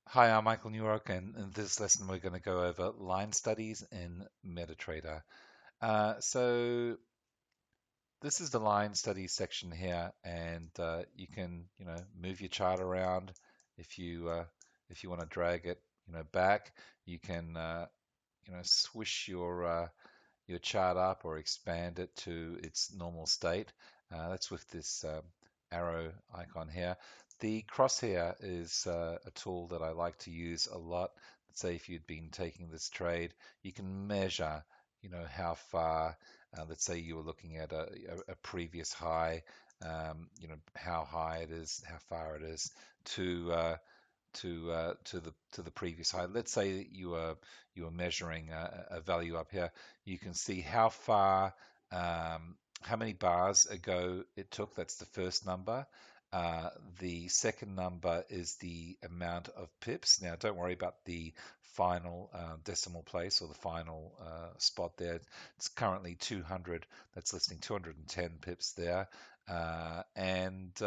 Hi, I'm Michael Newrock, and in this lesson we're going to go over line studies in Metatrader. So this is the line studies section here, and you can, move your chart around if you want to drag it, back. You can, swish your chart up or expand it to its normal state. That's with this arrow icon here. The crosshair is a tool that I like to use a lot. Let's say if you'd been taking this trade, you can measure, how far, let's say you were looking at a previous high, how high it is, how far it is to to the previous high. Let's say that you were measuring a value up here. You can see how many bars ago it took. That's the first number. The second number is the amount of pips. Now, don't worry about the final decimal place or the final spot there. It's currently 200. That's listing 210 pips there. And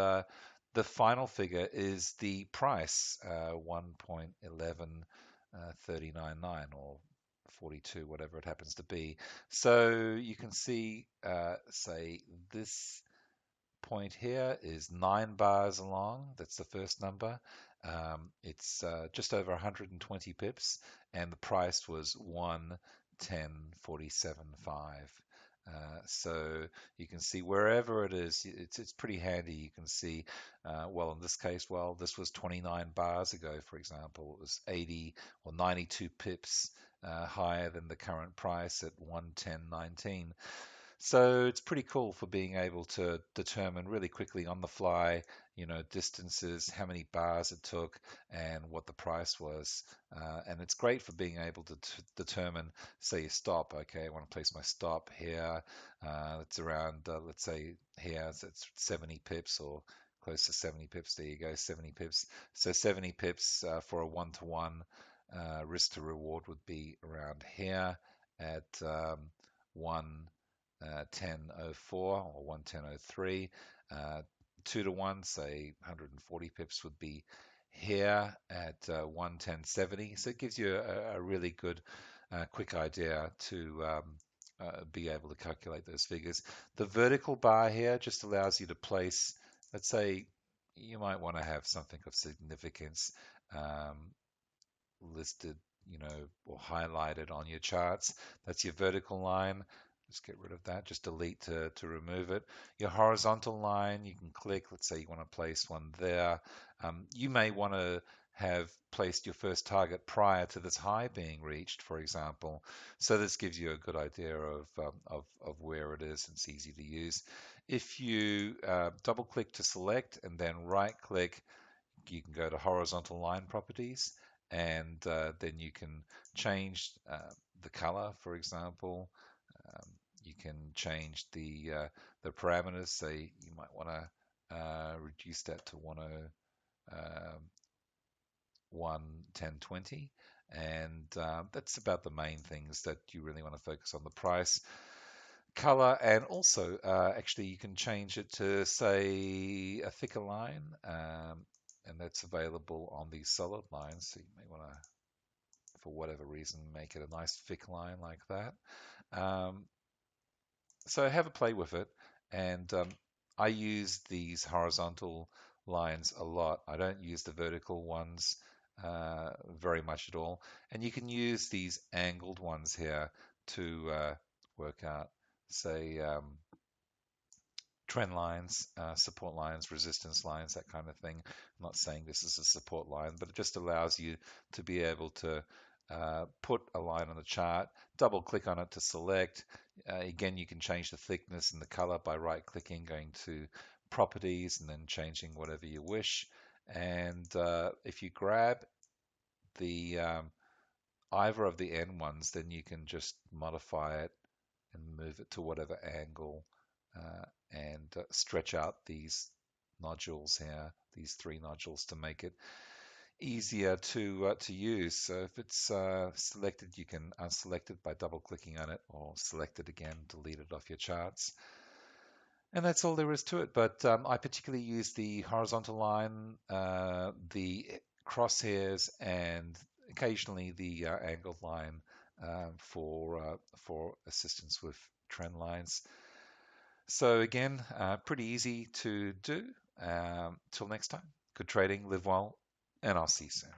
The final figure is the price, 1.11399 or 42, whatever it happens to be. So you can see, say, this point here is 9 bars long. That's the first number. It's just over 120 pips, and the price was 110.47.5. So you can see wherever it is, it's pretty handy. You can see, well, in this case, well, this was 29 bars ago, for example. It was 80 or 92 pips higher than the current price at 110.19. So it's pretty cool for being able to determine really quickly on the fly, distances, how many bars it took, and what the price was. And it's great for being able to determine, say, a stop. Okay, I want to place my stop here. It's around, let's say, here, so it's 70 pips or close to 70 pips. There you go, 70 pips. So 70 pips for a one-to-one risk to reward would be around here at 1. 10.04 or 110.03. 2 to 1, say 140 pips would be here at 110.70. So it gives you a really good, quick idea to be able to calculate those figures. The vertical bar here just allows you to place, let's say, you might want to have something of significance listed, or highlighted on your charts. That's your vertical line. Just get rid of that. Just delete to remove it. Your horizontal line, you can click. Let's say you want to place one there. You may want to have placed your first target prior to this high being reached, for example. So this gives you a good idea of where it is. It's easy to use. If you double click to select and then right click, you can go to horizontal line properties, and then you can change the color, for example. You can change the parameters. Say you might want to reduce that to 1020, and that's about the main things that you really want to focus on: the price, color, and also actually you can change it to, say, a thicker line, and that's available on these solid lines. So you may want to, for whatever reason, make it a nice thick line like that. So have a play with it, and I use these horizontal lines a lot. I don't use the vertical ones very much at all. And you can use these angled ones here to work out, say, trend lines, support lines, resistance lines, that kind of thing. I'm not saying this is a support line, but it just allows you to be able to put a line on the chart, double click on it to select. Again, you can change the thickness and the color by right clicking, going to properties, and then changing whatever you wish. And if you grab the either of the end ones, then you can just modify it and move it to whatever angle, and stretch out these nodules here, these 3 nodules, to make it easier to use. So if it's selected, you can unselect it by double clicking on it, or select it again, delete it off your charts. And that's all there is to it. But I particularly use the horizontal line, the crosshairs, and occasionally the angled line for assistance with trend lines. So again, pretty easy to do. Till next time, good trading, live well, and I'll see you soon.